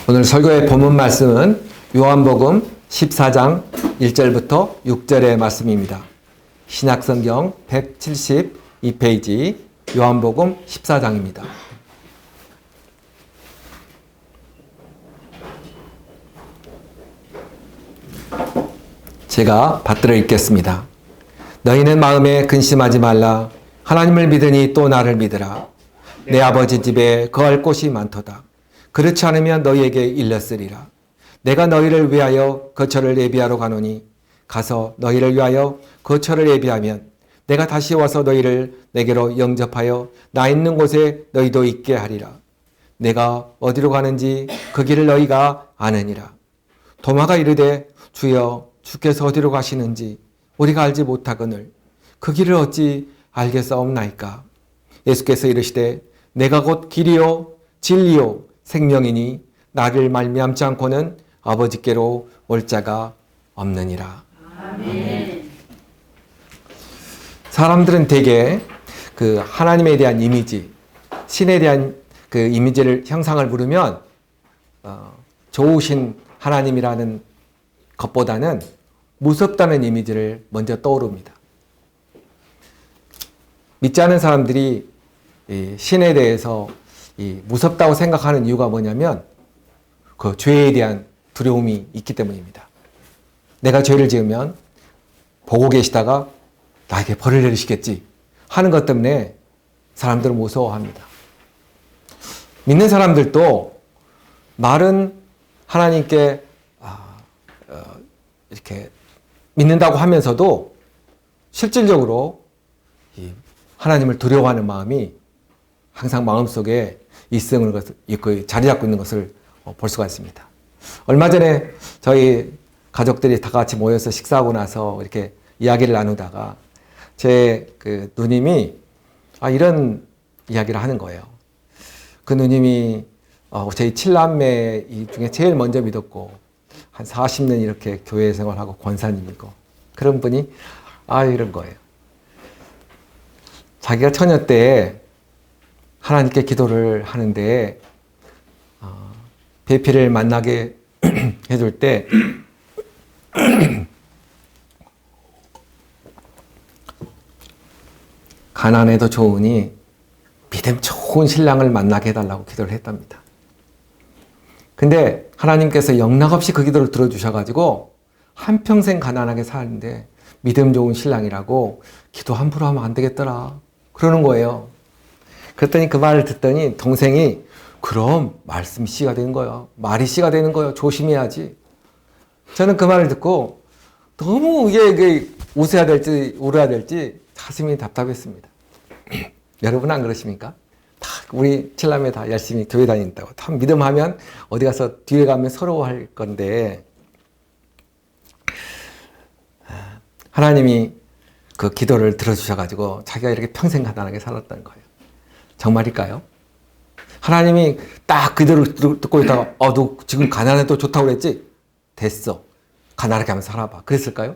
오늘 설교의 본문 말씀은 요한복음 14장 1절부터 6절의 말씀입니다. 신약성경 172페이지 요한복음 14장입니다. 제가 받들어 읽겠습니다. 너희는 마음에 근심하지 말라. 하나님을 믿으니 또 나를 믿으라. 내 아버지 집에 거할 곳이 많도다. 그렇지 않으면 너희에게 일렀으리라. 내가 너희를 위하여 거처를 예비하러 가노니 가서 너희를 위하여 거처를 예비하면 내가 다시 와서 너희를 내게로 영접하여 나 있는 곳에 너희도 있게 하리라. 내가 어디로 가는지 그 길을 너희가 아느니라. 도마가 이르되 주여 주께서 어디로 가시는지 우리가 알지 못하거늘 그 길을 어찌 알겠사옵나이까. 예수께서 이르시되 내가 곧 길이요 진리요 생명이니 나를 말미암지 않고는 아버지께로 올 자가 없느니라. 아멘. 사람들은 대개 그 하나님에 대한 이미지, 신에 대한 그 이미지를 형상을 부르면 좋으신 하나님이라는 것보다는 무섭다는 이미지를 먼저 떠오릅니다. 믿지 않은 사람들이 신에 대해서 무섭다고 생각하는 이유가 뭐냐면 그 죄에 대한 두려움이 있기 때문입니다. 내가 죄를 지으면 보고 계시다가 나에게 벌을 내리시겠지 하는 것 때문에 사람들은 무서워합니다. 믿는 사람들도 말은 하나님께 이렇게 믿는다고 하면서도 실질적으로 하나님을 두려워하는 마음이 항상 마음속에 자리 잡고 있는 것을 볼 수가 있습니다. 얼마 전에 저희 가족들이 다 같이 모여서 식사하고 나서 이렇게 이야기를 나누다가 제 그 누님이 이런 이야기를 하는 거예요. 그 누님이 저희 7남매 중에 제일 먼저 믿었고 한 40년 이렇게 교회 생활하고 권사님이고 그런 분이 이런 거예요. 자기가 처녀 때 하나님께 기도를 하는데 배필을 만나게 해줄 때 가난해도 좋으니 믿음 좋은 신랑을 만나게 해달라고 기도를 했답니다. 근데 하나님께서 영락없이 그 기도를 들어주셔가지고 한평생 가난하게 사는데 믿음 좋은 신랑이라고 기도 함부로 하면 안 되겠더라 그러는 거예요. 그랬더니 그 말을 듣더니 동생이 그럼 말씀이 씨가 되는 거야. 말이 씨가 되는 거야. 조심해야지. 저는 그 말을 듣고 너무 이게 웃어야 될지 울어야 될지 가슴이 답답했습니다. 여러분 안 그러십니까? 다 우리 칠남매 다 열심히 교회 다닌다고. 다 믿음하면 어디 가서 뒤에 가면 서러워할 건데 하나님이 그 기도를 들어주셔가지고 자기가 이렇게 평생 가난하게 살았다는 거예요. 정말일까요? 하나님이 딱 기도를 듣고 있다가 너 지금 가난해도 좋다고 그랬지? 됐어. 가난하게 하면서 살아봐. 그랬을까요?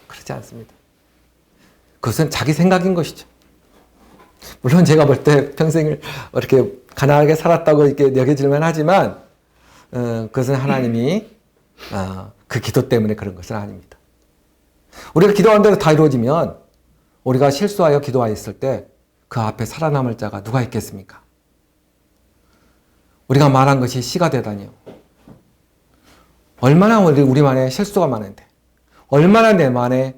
그렇지 않습니다. 그것은 자기 생각인 것이죠. 물론 제가 볼 때 평생을 이렇게 가난하게 살았다고 이렇게 여겨질만 하지만 그것은 하나님이 그 기도 때문에 그런 것은 아닙니다. 우리가 기도한 대로 다 이루어지면 우리가 실수하여 기도하였을 때 그 앞에 살아남을 자가 누가 있겠습니까? 우리가 말한 것이 씨가 되다니요. 얼마나 우리만의 실수가 많은데 얼마나 내 말에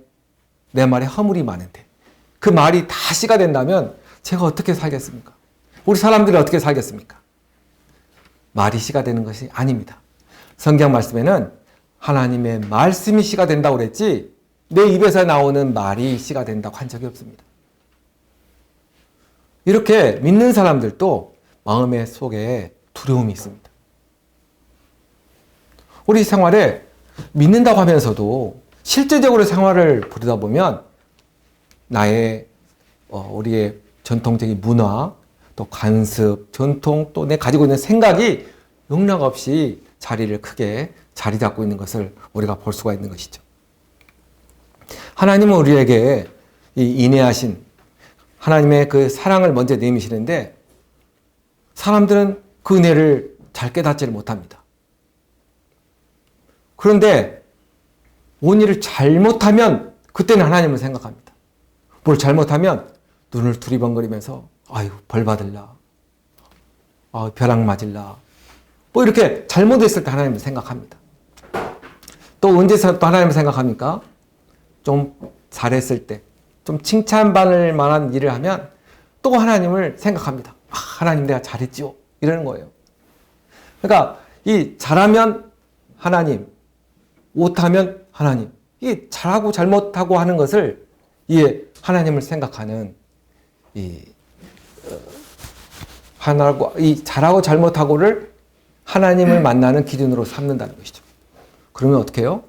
허물이 많은데 그 말이 다 씨가 된다면 제가 어떻게 살겠습니까? 우리 사람들이 어떻게 살겠습니까? 말이 씨가 되는 것이 아닙니다. 성경 말씀에는 하나님의 말씀이 씨가 된다고 그랬지 내 입에서 나오는 말이 씨가 된다고 한 적이 없습니다. 이렇게 믿는 사람들도 마음의 속에 두려움이 있습니다. 우리 생활에 믿는다고 하면서도 실제적으로 생활을 부르다 보면 우리의 전통적인 문화, 또 관습, 전통, 또 내 가지고 있는 생각이 용납없이 크게 자리 잡고 있는 것을 우리가 볼 수가 있는 것이죠. 하나님은 우리에게 인내하신 하나님의 그 사랑을 먼저 내미시는데 사람들은 그 은혜를 잘 깨닫지를 못합니다. 그런데 온 일을 잘못하면 그때는 하나님을 생각합니다. 뭘 잘못하면 눈을 두리번거리면서 아유 벌 받을라, 벼락 맞을라, 뭐 이렇게 잘못했을 때 하나님을 생각합니다. 또 언제서 또 하나님을 생각합니까? 좀 잘했을 때, 좀 칭찬받을 만한 일을 하면 또 하나님을 생각합니다. 하나님 내가 잘했지요, 이러는 거예요. 그러니까 이 잘하면 하나님, 못하면 하나님, 이 잘하고 잘못하고 하는 것을 하나님을 생각하는 이 잘하고 잘못하고를 하나님을 만나는 기준으로 삼는다는 것이죠. 그러면 어떻게 해요?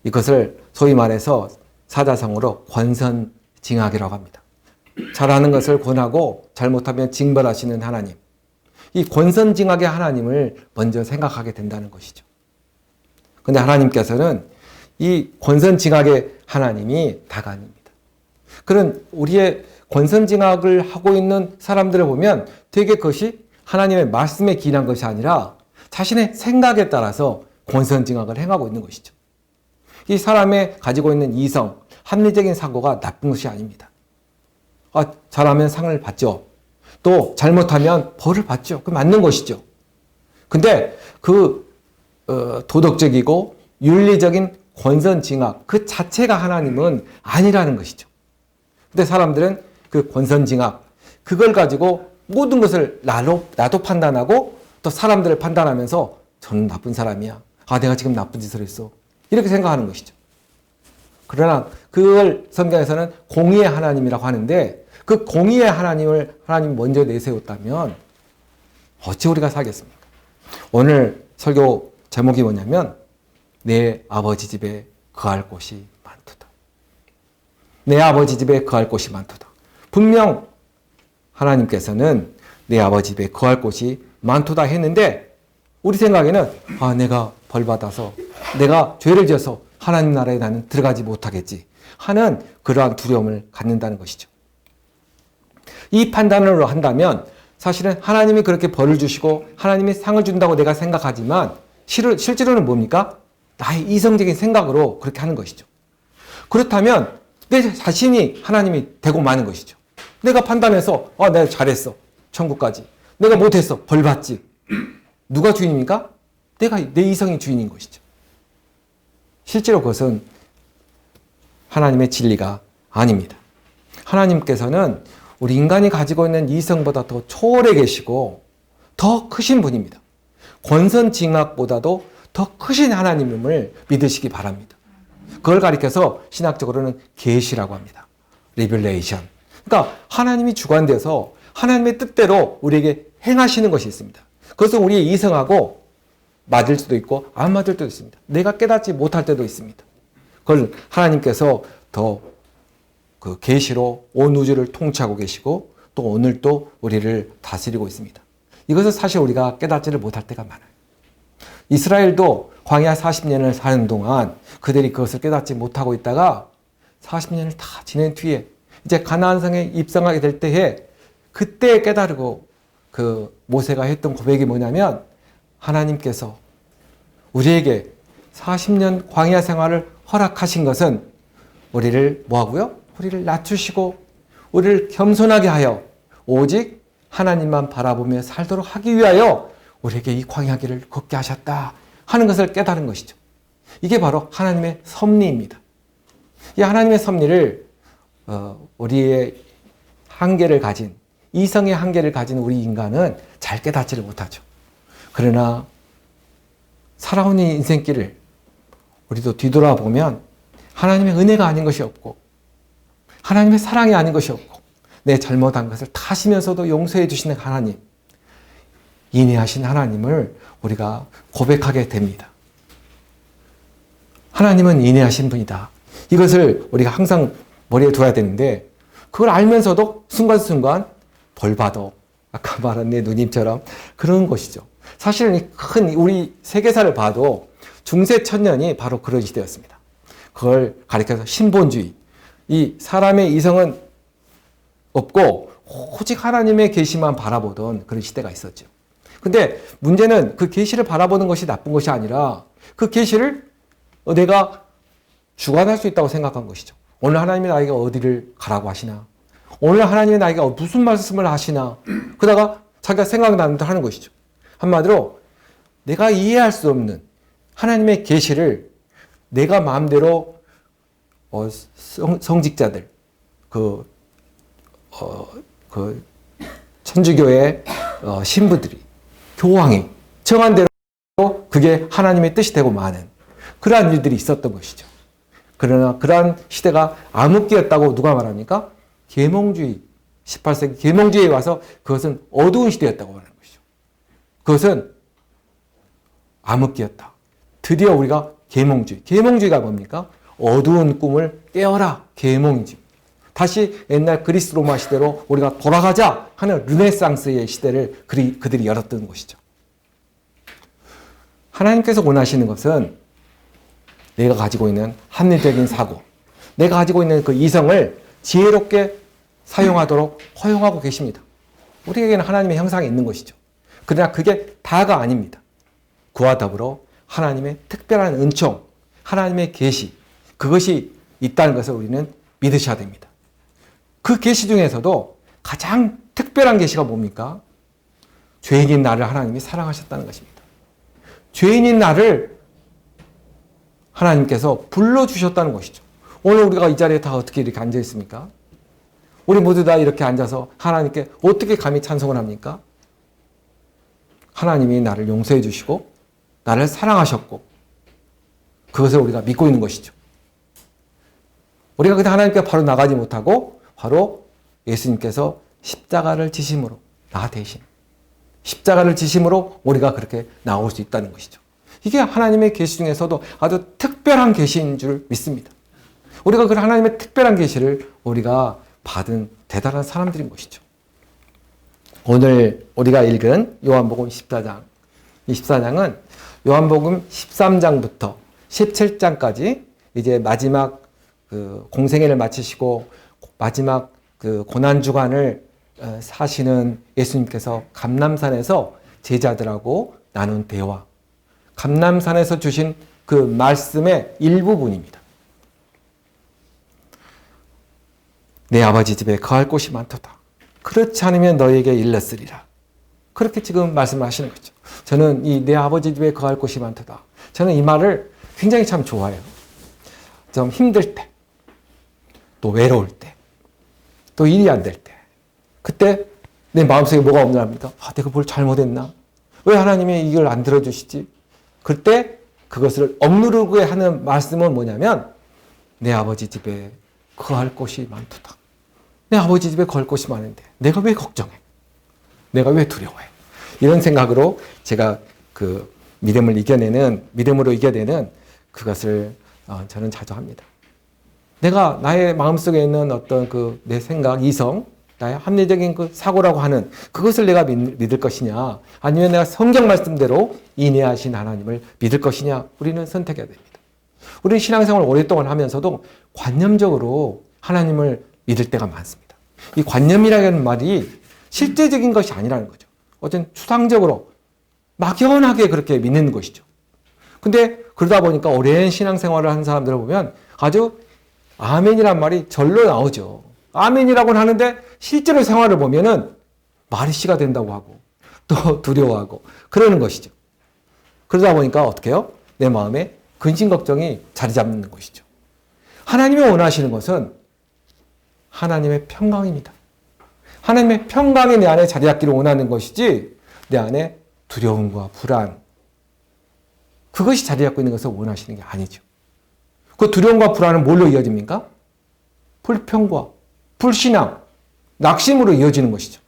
이것을 소위 말해서 사자성어로 권선징악이라고 합니다. 잘하는 것을 권하고 잘못하면 징벌하시는 하나님. 이 권선징악의 하나님을 먼저 생각하게 된다는 것이죠. 그런데 하나님께서는 이 권선징악의 하나님이 다가 아닙니다. 그런 우리의 권선징악을 하고 있는 사람들을 보면 되게 그것이 하나님의 말씀에 기인한 것이 아니라 자신의 생각에 따라서 권선징악을 행하고 있는 것이죠. 이 사람의 가지고 있는 이성, 합리적인 사고가 나쁜 것이 아닙니다. 잘하면 상을 받죠. 또 잘못하면 벌을 받죠. 그 맞는 것이죠. 근데 도덕적이고 윤리적인 권선징악 그 자체가 하나님은 아니라는 것이죠. 근데 사람들은 그 권선징악 그걸 가지고 모든 것을 나도 판단하고 또 사람들을 판단하면서 저는 나쁜 사람이야. 내가 지금 나쁜 짓을 했어. 이렇게 생각하는 것이죠. 그러나 그걸 성경에서는 공의의 하나님이라고 하는데 그 공의의 하나님을 하나님 먼저 내세웠다면 어찌 우리가 살겠습니까? 오늘 설교 제목이 뭐냐면 내 아버지 집에 거할 곳이 많도다. 내 아버지 집에 거할 곳이 많도다. 분명 하나님께서는 내 아버지 집에 거할 곳이 많도다 했는데 우리 생각에는 내가 벌 받아서 내가 죄를 지어서 하나님 나라에 나는 들어가지 못하겠지 하는 그러한 두려움을 갖는다는 것이죠. 이 판단으로 한다면 사실은 하나님이 그렇게 벌을 주시고 하나님이 상을 준다고 내가 생각하지만 실제로는 뭡니까? 나의 이성적인 생각으로 그렇게 하는 것이죠. 그렇다면 내 자신이 하나님이 되고 마는 것이죠. 내가 판단해서 내가 잘했어. 천국까지. 내가 못했어. 벌 받지. 누가 주인입니까? 내 이성이 주인인 것이죠. 실제로 그것은 하나님의 진리가 아닙니다. 하나님께서는 우리 인간이 가지고 있는 이성보다 더 초월해 계시고 더 크신 분입니다. 권선징악보다도 더 크신 하나님임을 믿으시기 바랍니다. 그걸 가리켜서 신학적으로는 계시라고 합니다. 리벨레이션. 그러니까 하나님이 주관돼서 하나님의 뜻대로 우리에게 행하시는 것이 있습니다. 그것은 우리의 이성하고 맞을 수도 있고 안 맞을 때도 있습니다. 내가 깨닫지 못할 때도 있습니다. 그걸 하나님께서 더 그 계시로 온 우주를 통치하고 계시고 또 오늘도 우리를 다스리고 있습니다. 이것을 사실 우리가 깨닫지를 못할 때가 많아요. 이스라엘도 광야 40년을 사는 동안 그들이 그것을 깨닫지 못하고 있다가 40년을 다 지낸 뒤에 이제 가나안 성에 입성하게 될 때에 그때 깨달고 그 모세가 했던 고백이 뭐냐면 하나님께서 우리에게 40년 광야 생활을 허락하신 것은 우리를 뭐하고요? 우리를 낮추시고 우리를 겸손하게 하여 오직 하나님만 바라보며 살도록 하기 위하여 우리에게 이 광야길을 걷게 하셨다 하는 것을 깨달은 것이죠. 이게 바로 하나님의 섭리입니다. 이 하나님의 섭리를 우리의 한계를 가진 이성의 한계를 가진 우리 인간은 잘 깨닫지를 못하죠. 그러나 살아온 인생길을 우리도 뒤돌아보면 하나님의 은혜가 아닌 것이 없고 하나님의 사랑이 아닌 것이 없고 내 잘못한 것을 다 하시면서도 용서해 주시는 하나님, 인내하신 하나님을 우리가 고백하게 됩니다. 하나님은 인내하신 분이다. 이것을 우리가 항상 머리에 둬야 되는데 그걸 알면서도 순간순간 벌 받아. 아까 말한 내 누님처럼 그런 것이죠. 사실은 큰 우리 세계사를 봐도 중세 천년이 바로 그런 시대였습니다. 그걸 가리켜서 신본주의. 이 사람의 이성은 없고 오직 하나님의 계시만 바라보던 그런 시대가 있었죠. 근데 문제는 그 계시를 바라보는 것이 나쁜 것이 아니라 그 계시를 내가 주관할 수 있다고 생각한 것이죠. 오늘 하나님이 나에게 어디를 가라고 하시나? 오늘 하나님이 나에게 무슨 말씀을 하시나? 그러다가 자기가 생각나는 대로 하는 것이죠. 한마디로 내가 이해할 수 없는 하나님의 계시를 내가 마음대로 성직자들, 천주교의 신부들이, 교황이 정한 대로 그게 하나님의 뜻이 되고 마는 그러한 일들이 있었던 것이죠. 그러나 그러한 시대가 암흑기였다고 누가 말합니까? 계몽주의, 18세기 계몽주의에 와서 그것은 어두운 시대였다고 말하는 것이죠. 그것은 암흑기였다. 드디어 우리가 계몽주의가 뭡니까? 어두운 꿈을 깨어라, 계몽이지. 다시 옛날 그리스 로마 시대로 우리가 돌아가자 하는 르네상스의 시대를 그들이 열었던 것이죠. 하나님께서 원하시는 것은 내가 가지고 있는 합리적인 사고, 내가 가지고 있는 그 이성을 지혜롭게 사용하도록 허용하고 계십니다. 우리에게는 하나님의 형상이 있는 것이죠. 그러나 그게 다가 아닙니다. 그와 더불어 하나님의 특별한 은총, 하나님의 계시, 그것이 있다는 것을 우리는 믿으셔야 됩니다. 그 계시 중에서도 가장 특별한 계시가 뭡니까? 죄인인 나를 하나님이 사랑하셨다는 것입니다. 죄인인 나를 하나님께서 불러주셨다는 것이죠. 오늘 우리가 이 자리에 다 어떻게 이렇게 앉아 있습니까? 우리 모두 다 이렇게 앉아서 하나님께 어떻게 감히 찬송을 합니까? 하나님이 나를 용서해 주시고 나를 사랑하셨고 그것을 우리가 믿고 있는 것이죠. 우리가 그때 하나님께 바로 나가지 못하고 바로 예수님께서 십자가를 지심으로 나 대신 십자가를 지심으로 우리가 그렇게 나올 수 있다는 것이죠. 이게 하나님의 계시 중에서도 아주 특별한 계시인 줄 믿습니다. 우리가 그 하나님의 특별한 계시를 우리가 받은 대단한 사람들인 것이죠. 오늘 우리가 읽은 요한복음 14장, 이 14장은 요한복음 13장부터 17장까지 이제 마지막 그 공생애를 마치시고 마지막 그 고난 주간을 사시는 예수님께서 감람산에서 제자들하고 나눈 대화, 감람산에서 주신 그 말씀의 일부분입니다. 내 아버지 집에 거할 곳이 많도다. 그렇지 않으면 너에게 일렀으리라. 그렇게 지금 말씀하시는 거죠. 저는 이 내 아버지 집에 거할 곳이 많도다. 저는 이 말을 굉장히 참 좋아해요. 좀 힘들 때, 또 외로울 때, 또 일이 안 될 때, 그때 내 마음속에 뭐가 없나합니까? 내가 뭘 잘못했나? 왜 하나님이 이걸 안 들어주시지? 그때 그것을 억누르게 하는 말씀은 뭐냐면 내 아버지 집에 거할 곳이 많도다. 내 아버지 집에 거할 곳이 많은데 내가 왜 걱정해? 내가 왜 두려워해? 이런 생각으로 제가 그 믿음으로 이겨내는 그것을 저는 자주 합니다. 내가 나의 마음속에 있는 어떤 그 내 생각, 이성, 나의 합리적인 그 사고라고 하는 그것을 내가 믿을 것이냐, 아니면 내가 성경 말씀대로 인내하신 하나님을 믿을 것이냐, 우리는 선택해야 됩니다. 우리는 신앙생활을 오랫동안 하면서도 관념적으로 하나님을 믿을 때가 많습니다. 이 관념이라는 말이 실제적인 것이 아니라는 거죠. 어쨌든 추상적으로 막연하게 그렇게 믿는 것이죠. 근데 그러다 보니까 오랜 신앙생활을 한 사람들을 보면 아주 아멘이란 말이 절로 나오죠. 아멘이라고는 하는데 실제로 생활을 보면은 말이 씨가 된다고 하고 또 두려워하고 그러는 것이죠. 그러다 보니까 어떻게 해요? 내 마음에 근심 걱정이 자리 잡는 것이죠. 하나님이 원하시는 것은 하나님의 평강입니다. 하나님의 평강이 내 안에 자리 잡기를 원하는 것이지 내 안에 두려움과 불안, 그것이 자리 잡고 있는 것을 원하시는 게 아니죠. 그 두려움과 불안은 뭘로 이어집니까? 불평과 불신앙, 낙심으로 이어지는 것이죠.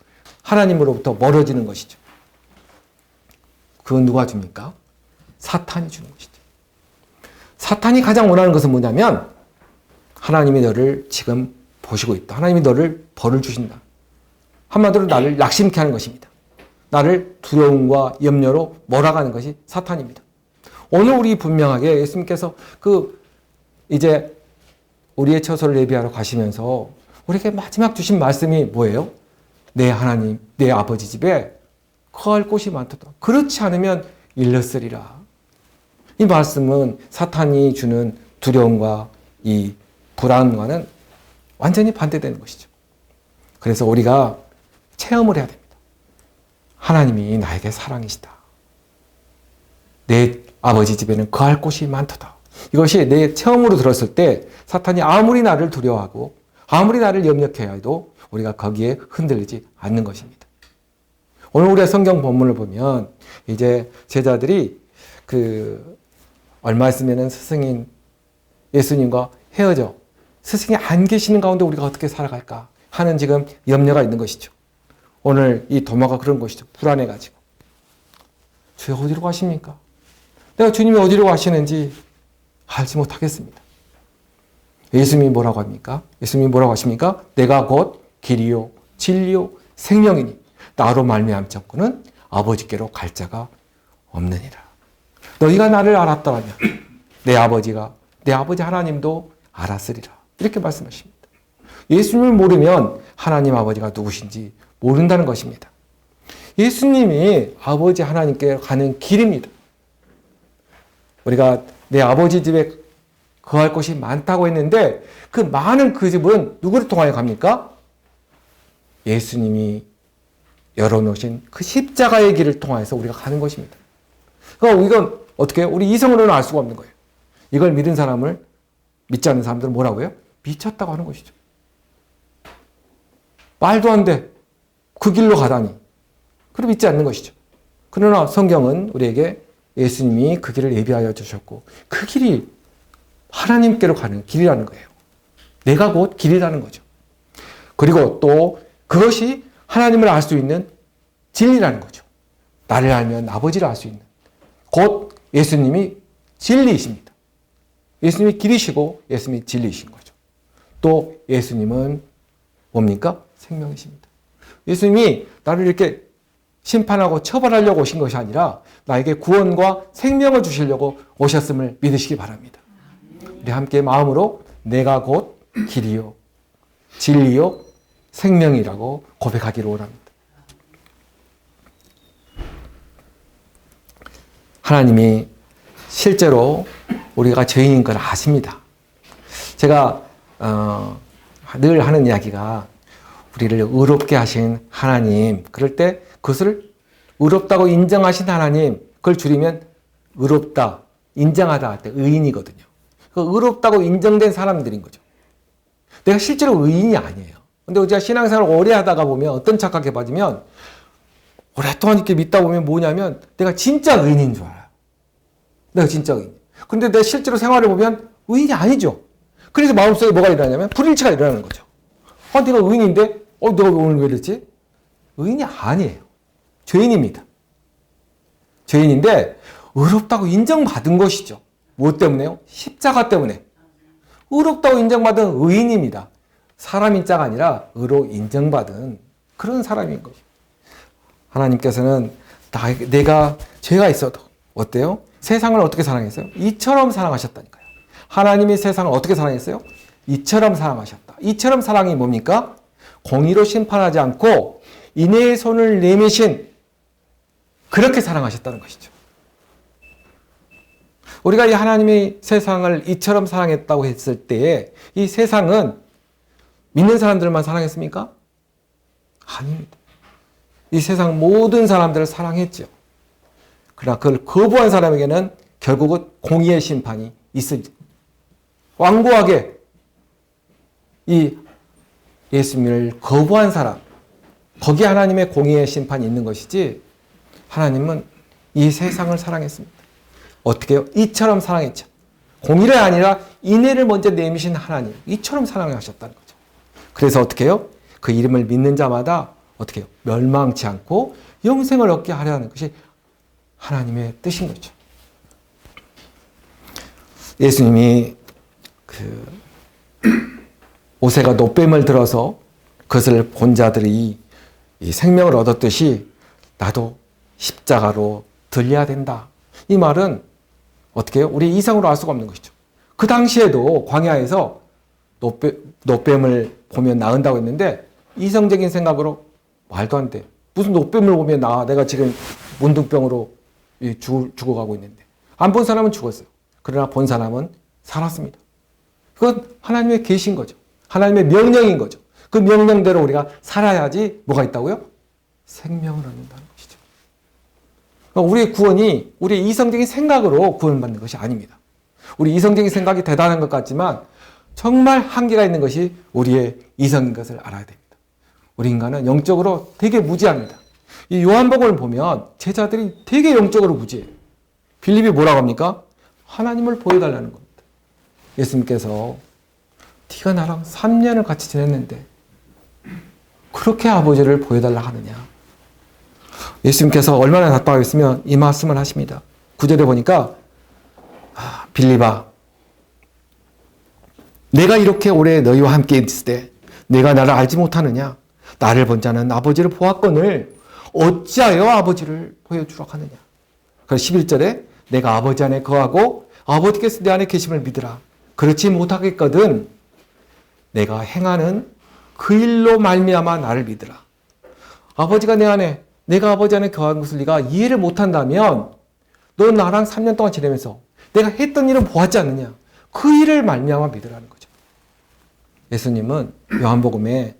하나님으로부터 멀어지는 것이죠. 그건 누가 줍니까? 사탄이 주는 것이죠. 사탄이 가장 원하는 것은 뭐냐면 하나님이 너를 지금 보시고 있다. 하나님이 너를 벌을 주신다. 한마디로 나를 낙심케 하는 것입니다. 나를 두려움과 염려로 몰아가는 것이 사탄입니다. 오늘 우리 분명하게 예수님께서 이제 우리의 처소를 예비하러 가시면서 우리에게 마지막 주신 말씀이 뭐예요? 내 하나님, 내 아버지 집에 거할 곳이 많도다. 그렇지 않으면 일렀으리라. 이 말씀은 사탄이 주는 두려움과 이 불안과는 완전히 반대되는 것이죠. 그래서 우리가 체험을 해야 됩니다. 하나님이 나에게 사랑이시다. 내 아버지 집에는 거할 곳이 많도다. 이것이 내 체험으로 들었을 때 사탄이 아무리 나를 두려워하고 아무리 나를 염려해야 해도 우리가 거기에 흔들리지 않는 것입니다. 오늘 우리가 성경 본문을 보면 이제 제자들이 얼마 있으면 스승인 예수님과 헤어져 스승이 안 계시는 가운데 우리가 어떻게 살아갈까 하는 지금 염려가 있는 것이죠. 오늘 이 도마가 그런 것이죠. 불안해가지고. 주여 어디로 가십니까? 내가 주님이 어디로 가시는지 알지 못하겠습니다. 예수님이 뭐라고 합니까? 예수님이 뭐라고 하십니까? 내가 곧 길이요 진리요 생명이니 나로 말미암지 않고는 아버지께로 갈 자가 없느니라. 너희가 나를 알았더라면 내 아버지 하나님도 알았으리라. 이렇게 말씀하십니다. 예수님을 모르면 하나님 아버지가 누구신지 모른다는 것입니다. 예수님이 아버지 하나님께 가는 길입니다. 우리가 내 아버지 집에 거할 곳이 많다고 했는데 그 많은 그 집은 누구를 통하여 갑니까? 예수님이 열어놓으신 그 십자가의 길을 통해서 우리가 가는 것입니다. 그러니까 이건 어떻게 해요? 우리 이성으로는 알 수가 없는 거예요. 이걸 믿은 사람을 믿지 않는 사람들은 뭐라고 해요? 미쳤다고 하는 것이죠. 말도 안 돼. 그 길로 가다니. 그럼 믿지 않는 것이죠. 그러나 성경은 우리에게 예수님이 그 길을 예비하여 주셨고 그 길이 하나님께로 가는 길이라는 거예요. 내가 곧 길이라는 거죠. 그리고 또 그것이 하나님을 알 수 있는 진리라는 거죠. 나를 알면 아버지를 알 수 있는. 곧 예수님이 진리이십니다. 예수님이 길이시고 예수님이 진리이신 거죠. 또 예수님은 뭡니까? 생명이십니다. 예수님이 나를 이렇게 심판하고 처벌하려고 오신 것이 아니라 나에게 구원과 생명을 주시려고 오셨음을 믿으시기 바랍니다. 우리 함께 마음으로 내가 곧 길이요 진리요 생명이라고 고백하기를 원합니다. 하나님이 실제로 우리가 죄인인 걸 아십니다. 제가 늘 하는 이야기가 우리를 의롭게 하신 하나님, 그럴 때 그것을 의롭다고 인정하신 하나님, 그걸 줄이면 의롭다, 인정하다 할 때 의인이거든요. 의롭다고 인정된 사람들인 거죠. 내가 실제로 의인이 아니에요. 근데 우리가 신앙생활을 오래 하다가 보면 어떤 착각에 빠지면 오랫동안 이렇게 믿다 보면 뭐냐면 내가 진짜 의인인 줄 알아요. 내가 진짜 의인. 근데 내 실제로 생활을 보면 의인이 아니죠. 그래서 마음속에 뭐가 일어나냐면 불일치가 일어나는 거죠. 내가 의인인데 내가 오늘 왜 이랬지? 의인이 아니에요. 죄인입니다. 죄인인데 의롭다고 인정받은 것이죠. 무엇 때문에요? 십자가 때문에. 의롭다고 인정받은 의인입니다. 사람인 자가 아니라 의로 인정받은 그런 사람인 거죠. 하나님께서는 내가 죄가 있어도 어때요? 세상을 어떻게 사랑했어요? 이처럼 사랑하셨다니까요. 하나님이 세상을 어떻게 사랑했어요? 이처럼 사랑하셨다. 이처럼 사랑이 뭡니까? 공의로 심판하지 않고 인애의 손을 내미신 그렇게 사랑하셨다는 것이죠. 우리가 이 하나님이 세상을 이처럼 사랑했다고 했을 때에 이 세상은 믿는 사람들만 사랑했습니까? 아닙니다. 이 세상 모든 사람들을 사랑했죠. 그러나 그걸 거부한 사람에게는 결국은 공의의 심판이 있습니다. 완고하게 이 예수님을 거부한 사람, 거기에 하나님의 공의의 심판이 있는 것이지 하나님은 이 세상을 사랑했습니다. 어떻게 해요? 이처럼 사랑했죠. 공의를 아니라 인애를 먼저 내미신 하나님, 이처럼 사랑하셨다는 거죠. 그래서 어떻게 해요? 그 이름을 믿는 자마다 어떻게 해요? 멸망치 않고 영생을 얻게 하려는 것이 하나님의 뜻인 거죠. 예수님이 모세가 놋뱀을 들어서 그것을 본 자들이 이 생명을 얻었듯이 나도 십자가로 들려야 된다. 이 말은 어떻게 해요? 우리 이성으로 알 수가 없는 것이죠. 그 당시에도 광야에서 놋뱀을 보면 나은다고 했는데 이성적인 생각으로 말도 안 돼. 무슨 놋뱀을 보면 나아. 내가 지금 문둥병으로 죽어가고 있는데. 안 본 사람은 죽었어요. 그러나 본 사람은 살았습니다. 그건 하나님의 계신 거죠. 하나님의 명령인 거죠. 그 명령대로 우리가 살아야지 뭐가 있다고요? 생명을 얻는다는 것이죠. 그러니까 우리의 구원이 우리의 이성적인 생각으로 구원받는 것이 아닙니다. 우리 이성적인 생각이 대단한 것 같지만 정말 한계가 있는 것이 우리의 이성인 것을 알아야 됩니다. 우리 인간은 영적으로 되게 무지합니다. 이 요한복음을 보면 제자들이 되게 영적으로 무지해요. 빌립이 뭐라고 합니까? 하나님을 보여달라는 겁니다. 예수님께서 네가 나랑 3년을 같이 지냈는데 그렇게 아버지를 보여달라 하느냐. 예수님께서 얼마나 답답했으면 이 말씀을 하십니다. 9절에 보니까 빌립아, 내가 이렇게 오래 너희와 함께 있을 때 내가 나를 알지 못하느냐? 나를 본 자는 아버지를 보았거늘 어찌하여 아버지를 보여주라 하느냐? 그래서 11절에 내가 아버지 안에 거하고 아버지께서 내 안에 계심을 믿으라. 그렇지 못하겠거든 내가 행하는 그 일로 말미암아 나를 믿으라. 아버지가 내 안에, 내가 아버지 안에 거한 것을 네가 이해를 못한다면 너 나랑 3년 동안 지내면서 내가 했던 일은 보았지 않느냐? 그 일을 말미암아 믿으라는 거죠. 예수님은 요한복음에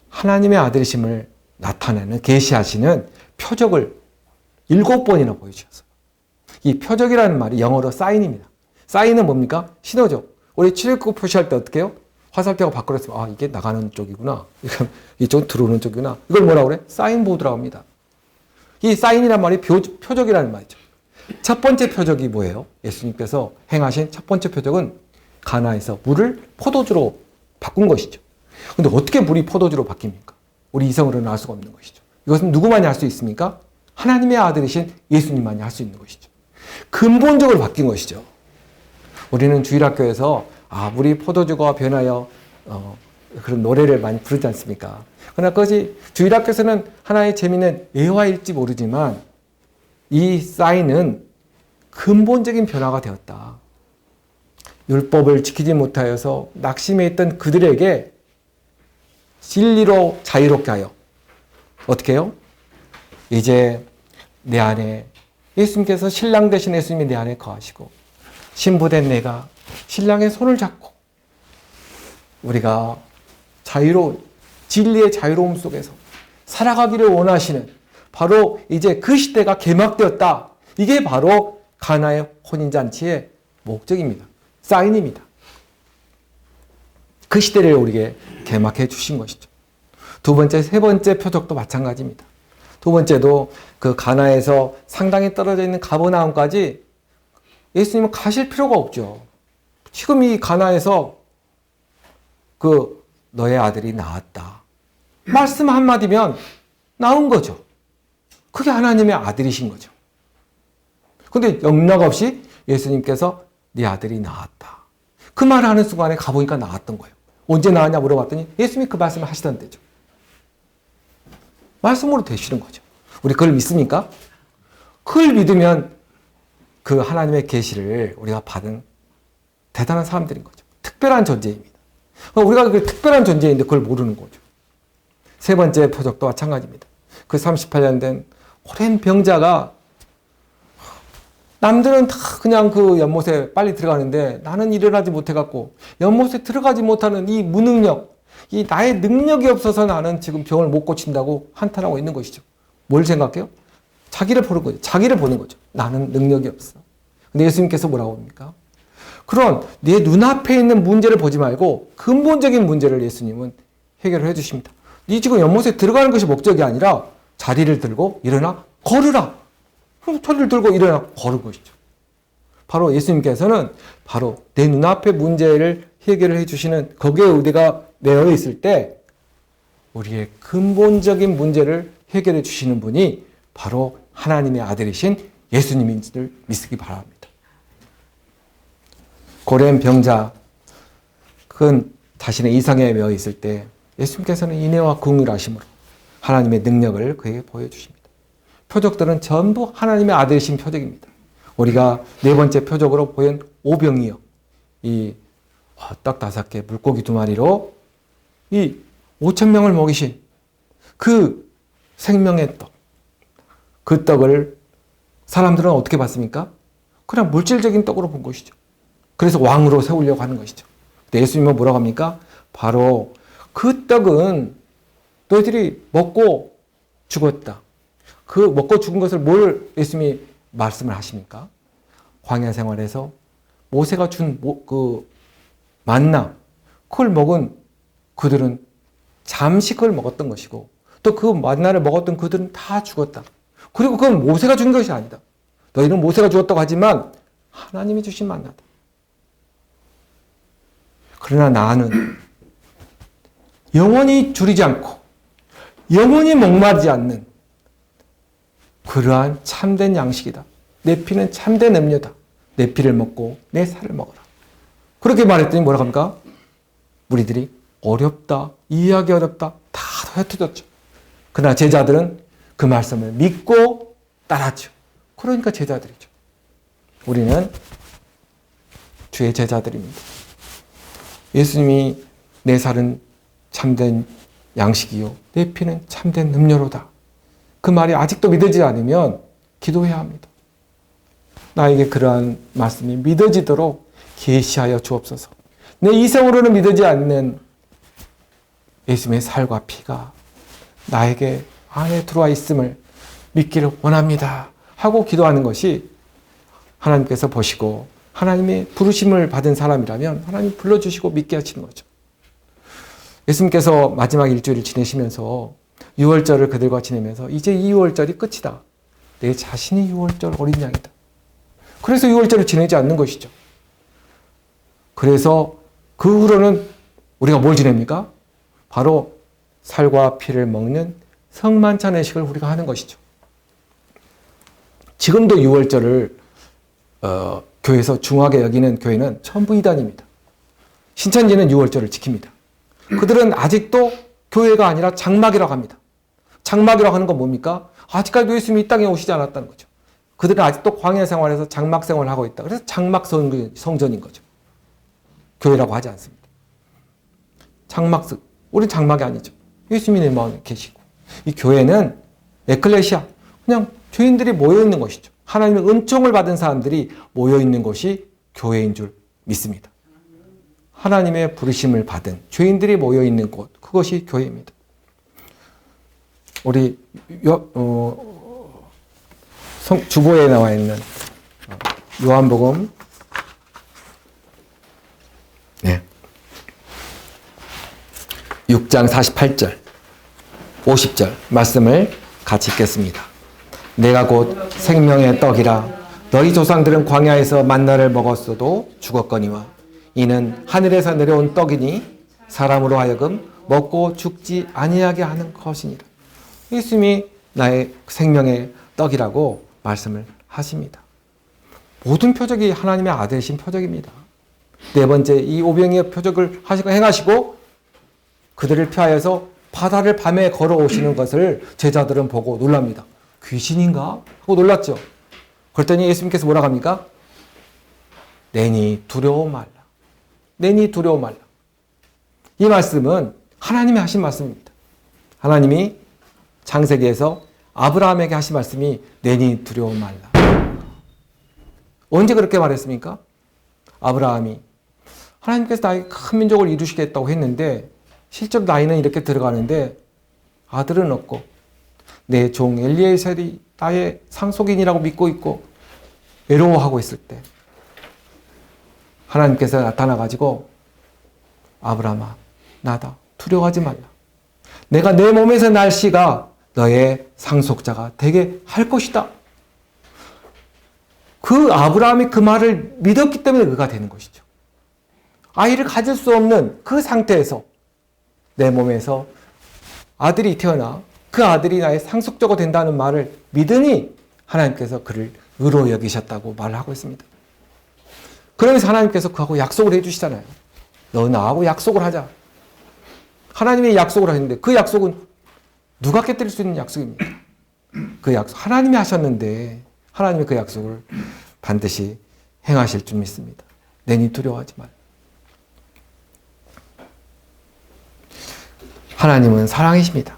하나님의 아들이심을 나타내는, 계시하시는 표적을 7번이나 보여주셨어요. 이 표적이라는 말이 영어로 사인입니다. 사인은 뭡니까? 신호죠. 우리 출입국 표시할 때 어떻게 해요? 화살표가 밖으로 있으면 이게 나가는 쪽이구나. 이쪽 들어오는 쪽이구나. 이걸 뭐라고 그래? 사인보드라고 합니다. 이 사인이란 말이 표적이라는 말이죠. 첫 번째 표적이 뭐예요? 예수님께서 행하신 첫 번째 표적은 가나에서 물을 포도주로 바꾼 것이죠. 근데 어떻게 물이 포도주로 바뀝니까? 우리 이성으로는 알 수가 없는 것이죠. 이것은 누구만이 할 수 있습니까? 하나님의 아들이신 예수님만이 할 수 있는 것이죠. 근본적으로 바뀐 것이죠. 우리는 주일학교에서 물이 포도주가 변하여 그런 노래를 많이 부르지 않습니까? 그러나 그것이 주일학교에서는 하나의 재미있는 예화일지 모르지만 이 사인은 근본적인 변화가 되었다. 율법을 지키지 못하여서 낙심해 있던 그들에게 진리로 자유롭게 하여 어떻게 해요? 이제 내 안에 예수님께서 신랑 되신 예수님이 내 안에 거하시고 신부된 내가 신랑의 손을 잡고 우리가 자유로운 진리의 자유로움 속에서 살아가기를 원하시는 바로 이제 그 시대가 개막되었다. 이게 바로 가나의 혼인잔치의 목적입니다. 사인입니다. 그 시대를 우리에게 개막해 주신 것이죠. 두 번째, 세 번째 표적도 마찬가지입니다. 두 번째도 그 가나에서 상당히 떨어져 있는 가버나움까지 예수님은 가실 필요가 없죠. 지금 이 가나에서 너의 아들이 나았다. 말씀 한마디면 나온 거죠. 그게 하나님의 아들이신 거죠. 근데 영락 없이 예수님께서 네 아들이 나았다. 그 말을 하는 순간에 가보니까 나았던 거예요. 언제 나왔냐 물어봤더니 예수님이 그 말씀을 하시던데죠. 말씀으로 되시는 거죠. 우리 그걸 믿습니까? 그걸 믿으면 그 하나님의 계시를 우리가 받은 대단한 사람들인 거죠. 특별한 존재입니다. 우리가 그 특별한 존재인데 그걸 모르는 거죠. 세 번째 표적도 마찬가지입니다. 그 38년 된 오랜 병자가 남들은 다 그냥 그 연못에 빨리 들어가는데 나는 일어나지 못해갖고 연못에 들어가지 못하는 이 무능력, 이 나의 능력이 없어서 나는 지금 병을 못 고친다고 한탄하고 있는 것이죠. 뭘 생각해요? 자기를 보는 거죠. 자기를 보는 거죠. 나는 능력이 없어. 근데 예수님께서 뭐라고 합니까? 그런 내 눈앞에 있는 문제를 보지 말고 근본적인 문제를 예수님은 해결을 해주십니다. 네 지금 연못에 들어가는 것이 목적이 아니라 자리를 들고 일어나 걸으라. 자리를 들고 일어나 걸은 것이죠. 바로 예수님께서는 바로 내 눈앞의 문제를 해결을 해주시는 거기에 의대가 매여 있을 때 우리의 근본적인 문제를 해결해 주시는 분이 바로 하나님의 아들이신 예수님인 줄 믿기 바랍니다. 고렘 병자, 그건 자신의 이상에 매여 있을 때 예수님께서는 인애와 긍휼하심으로 하나님의 능력을 그에게 보여주십니다. 표적들은 전부 하나님의 아들이신 표적입니다. 우리가 네 번째 표적으로 보인 오병이어, 이 떡 5개, 물고기 2마리로 이 5,000명을 먹이신 그 생명의 떡, 그 떡을 사람들은 어떻게 봤습니까? 그냥 물질적인 떡으로 본 것이죠. 그래서 왕으로 세우려고 하는 것이죠. 근데 예수님은 뭐라고 합니까? 바로 그 떡은 너희들이 먹고 죽었다. 그 먹고 죽은 것을 뭘 예수님이 말씀을 하십니까? 광야 생활에서 모세가 준 그 만나, 그걸 먹은 그들은 잠시 그걸 먹었던 것이고, 또 그 만나를 먹었던 그들은 다 죽었다. 그리고 그건 모세가 준 것이 아니다. 너희는 모세가 주었다고 하지만 하나님이 주신 만나다. 그러나 나는 영원히 줄이지 않고 영원히 목마르지 않는 그러한 참된 양식이다. 내 피는 참된 음료다. 내 피를 먹고 내 살을 먹어라. 그렇게 말했더니 뭐라고 합니까? 무리들이 어렵다, 이해하기 어렵다, 다 흩어졌죠. 그러나 제자들은 그 말씀을 믿고 따랐죠. 그러니까 제자들이죠. 우리는 주의 제자들입니다. 예수님이 내 살은 참된 양식이요, 내 피는 참된 음료로다. 그 말이 아직도 믿어지지 않으면 기도해야 합니다. 나에게 그러한 말씀이 믿어지도록 계시하여 주옵소서. 내 이성으로는 믿어지지 않는 예수님의 살과 피가 나에게 안에 들어와 있음을 믿기를 원합니다 하고 기도하는 것이 하나님께서 보시고 하나님의 부르심을 받은 사람이라면 하나님 불러주시고 믿게 하시는 거죠. 예수님께서 마지막 일주일을 지내시면서 유월절을 그들과 지내면서 이제 이 유월절이 끝이다. 내 자신이 유월절 어린 양이다. 그래서 유월절을 지내지 않는 것이죠. 그래서 그 후로는 우리가 뭘 지냅니까? 바로 살과 피를 먹는 성만찬의식을 우리가 하는 것이죠. 지금도 유월절을 교회에서 중하게 여기는 교회는 전부 이단입니다. 신천지는 유월절을 지킵니다. 그들은 아직도 교회가 아니라 장막이라고 합니다. 장막이라고 하는 건 뭡니까? 아직까지도 예수님이 이 땅에 오시지 않았다는 거죠. 그들은 아직도 광야 생활에서 장막 생활을 하고 있다. 그래서 장막 성전인 거죠. 교회라고 하지 않습니다. 우리는 장막이 아니죠. 예수님이 내 마음에 계시고. 이 교회는 에클레시아, 그냥 죄인들이 모여있는 것이죠. 하나님의 은총을 받은 사람들이 모여있는 것이 교회인 줄 믿습니다. 하나님의 부르심을 받은 죄인들이 모여있는 곳, 그것이 교회입니다. 우리 주보에 나와 있는 요한복음 6장 48절, 50절 말씀을 같이 읽겠습니다. 내가 곧 생명의 떡이라 너희 조상들은 광야에서 만나를 먹었어도 죽었거니와 이는 하늘에서 내려온 떡이니 사람으로 하여금 먹고 죽지 아니하게 하는 것이니라. 예수님이 나의 생명의 떡이라고 말씀을 하십니다. 모든 표적이 하나님의 아들이신 표적입니다. 네 번째, 이 오병이어 표적을 하시고 행하시고 그들을 피하여서 바다를 밤에 걸어오시는 것을 제자들은 보고 놀랍니다. 귀신인가? 하고 놀랐죠. 그랬더니 예수님께서 뭐라고 합니까? 내니 두려워 말라. 내니 두려워 말라. 이 말씀은 하나님이 하신 말씀입니다. 하나님이 창세기에서 아브라함에게 하신 말씀이 내니 두려워 말라. 언제 그렇게 말했습니까? 아브라함이 하나님께서 나에게 큰 민족을 이루시겠다고 했는데 실제로 나이는 이렇게 들어가는데 아들은 없고 내 종 엘리에셀이 나의 상속인이라고 믿고 있고 외로워하고 있을 때 하나님께서 나타나가지고 아브라함아 나다 두려워하지 말라. 내가 내 몸에서 날 씨가 너의 상속자가 되게 할 것이다. 그 아브라함이 그 말을 믿었기 때문에 그가 되는 것이죠. 아이를 가질 수 없는 그 상태에서 내 몸에서 아들이 태어나 그 아들이 나의 상속자가 된다는 말을 믿으니 하나님께서 그를 의로 여기셨다고 말을 하고 있습니다. 그러면서 하나님께서 그하고 약속을 해주시잖아요. 너 나하고 약속을 하자. 하나님이 약속을 하셨는데 그 약속은 누가 깨뜨릴 수 있는 약속입니까? 그 약속 하나님이 하셨는데 하나님이 그 약속을 반드시 행하실 줄 믿습니다. 내니 두려워하지 말라. 하나님은 사랑이십니다.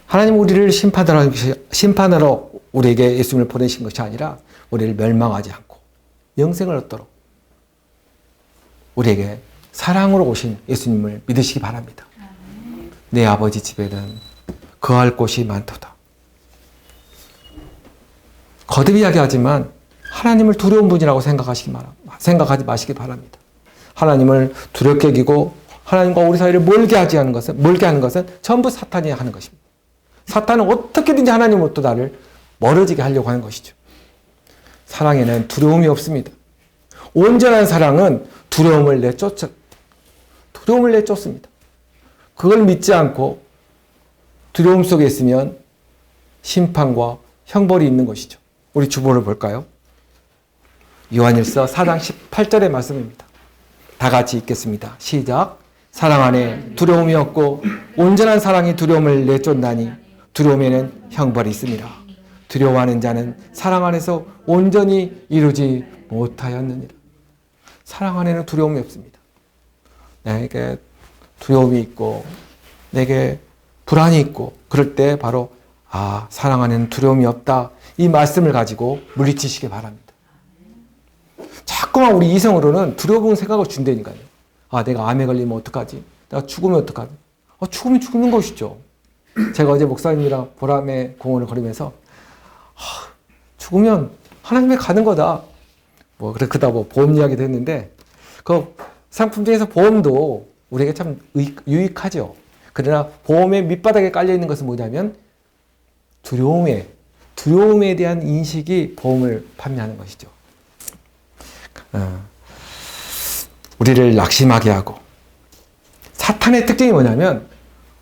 하나님은 우리를 심판하러 우리에게 예수님을 보내신 것이 아니라 우리를 멸망하지 않고 영생을 얻도록 우리에게 사랑으로 오신 예수님을 믿으시기 바랍니다. 내 아버지 집에는 거할 곳이 많도다. 거듭 이야기하지만 하나님을 두려운 분이라고 생각하지 마시기 바랍니다. 하나님을 두렵게 여기고 하나님과 우리 사이를 멀게 하는 것은 전부 사탄이 하는 것입니다. 사탄은 어떻게든지 하나님으로부터 나를 멀어지게 하려고 하는 것이죠. 사랑에는 두려움이 없습니다. 온전한 사랑은 두려움을 내쫓습니다. 그걸 믿지 않고 두려움 속에 있으면 심판과 형벌이 있는 것이죠. 우리 주보를 볼까요? 요한일서 4장 18절의 말씀입니다. 다 같이 읽겠습니다. 시작. 사랑 안에 두려움이 없고 온전한 사랑이 두려움을 내쫓나니 두려움에는 형벌이 있습니다. 두려워하는 자는 사랑 안에서 온전히 이루지 못하였느니라. 사랑 안에는 두려움이 없습니다. 내게 두려움이 있고 내게 불안이 있고 그럴 때 바로 사랑 안에는 두려움이 없다. 이 말씀을 가지고 물리치시기 바랍니다. 자꾸만 우리 이성으로는 두려운 생각을 준다니까요. 내가 암에 걸리면 어떡하지? 내가 죽으면 어떡하지? 죽으면 죽는 것이죠. 제가 어제 목사님이랑 보람의 공원을 걸으면서 죽으면 하나님에 가는 거다. 그러다 보험 이야기도 했는데 그 상품 중에서 보험도 우리에게 참 유익하죠. 그러나 보험의 밑바닥에 깔려 있는 것은 뭐냐면 두려움에 대한 인식이 보험을 판매하는 것이죠. 우리를 낙심하게 하고 사탄의 특징이 뭐냐면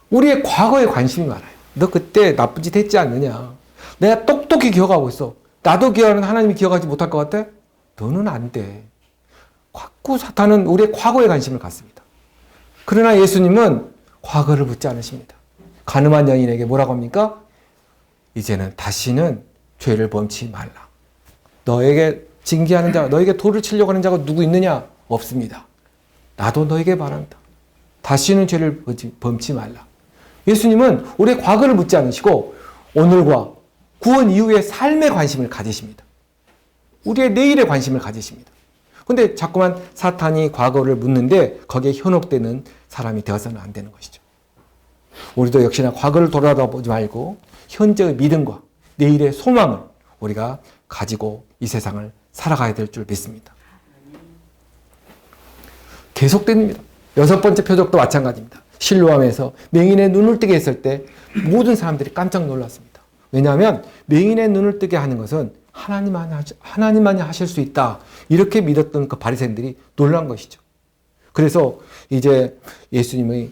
우리의 과거에 관심이 많아요. 너 그때 나쁜 짓 했지 않느냐. 내가 똑똑히 기억하고 있어. 나도 기억하는 하나님이 기억하지 못할 것 같아? 너는 안 돼. 자꾸 사탄은 우리의 과거에 관심을 갖습니다. 그러나 예수님은 과거를 묻지 않으십니다. 가늠한 여인에게 뭐라고 합니까? 이제는 다시는 죄를 범치 말라. 너에게 징계하는 자, 너에게 돌을 치려고 하는 자가 누구 있느냐? 없습니다. 나도 너에게 바란다. 다시는 죄를 범치 말라. 예수님은 우리의 과거를 묻지 않으시고 오늘과 구원 이후의 삶에 관심을 가지십니다. 우리의 내일에 관심을 가지십니다. 그런데 자꾸만 사탄이 과거를 묻는데 거기에 현혹되는 사람이 되어서는 안 되는 것이죠. 우리도 역시나 과거를 돌아보지 말고 현재의 믿음과 내일의 소망을 우리가 가지고 이 세상을 살아가야 될 줄 믿습니다. 계속됩니다. 6번째 표적도 마찬가지입니다. 실로암에서 맹인의 눈을 뜨게 했을 때 모든 사람들이 깜짝 놀랐습니다. 왜냐하면 맹인의 눈을 뜨게 하는 것은 하나님만이 하실 수 있다. 이렇게 믿었던 그 바리새인들이 놀란 것이죠. 그래서 이제 예수님을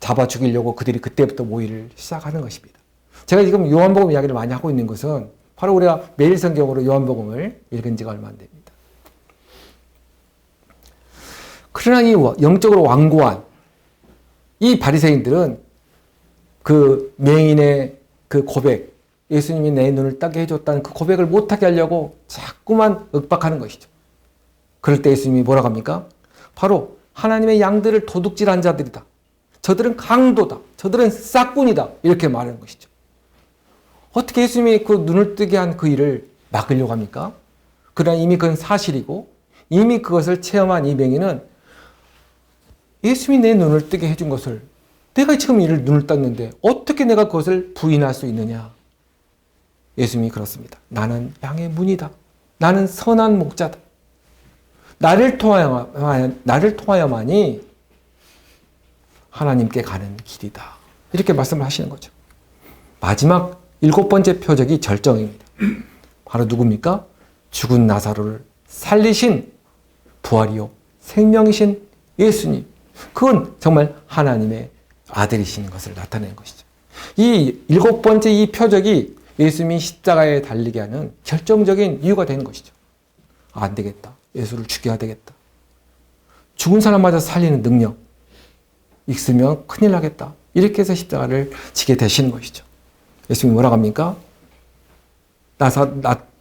잡아 죽이려고 그들이 그때부터 모의를 시작하는 것입니다. 제가 지금 요한복음 이야기를 많이 하고 있는 것은 바로 우리가 매일 성경으로 요한복음을 읽은 지가 얼마 안 됩니다. 그러나 이 영적으로 완고한 이 바리새인들은 그 맹인의 그 고백, 예수님이 내 눈을 뜨게 해줬다는 그 고백을 못하게 하려고 자꾸만 윽박하는 것이죠. 그럴 때 예수님이 뭐라고 합니까? 바로 하나님의 양들을 도둑질한 자들이다. 저들은 강도다. 저들은 싹군이다. 이렇게 말하는 것이죠. 어떻게 예수님이 그 눈을 뜨게 한 그 일을 막으려고 합니까? 그러나 이미 그건 사실이고 이미 그것을 체험한 이 맹인은 예수님이 내 눈을 뜨게 해준 것을 내가 지금 이를 눈을 떴는데 어떻게 내가 그것을 부인할 수 있느냐? 예수님이 그렇습니다. 나는 양의 문이다. 나는 선한 목자다. 나를 통하여만이 하나님께 가는 길이다. 이렇게 말씀을 하시는 거죠. 마지막 7번째 표적이 절정입니다. 바로 누굽니까? 죽은 나사로를 살리신 부활이요 생명이신 예수님. 그건 정말 하나님의 아들이신 것을 나타내는 것이죠. 이 7번째 이 표적이 예수님이 십자가에 달리게 하는 결정적인 이유가 되는 것이죠. 안 되겠다. 예수를 죽여야 되겠다. 죽은 사람마저 살리는 능력 있으면 큰일 나겠다. 이렇게 해서 십자가를 지게 되시는 것이죠. 예수님이 뭐라고 합니까?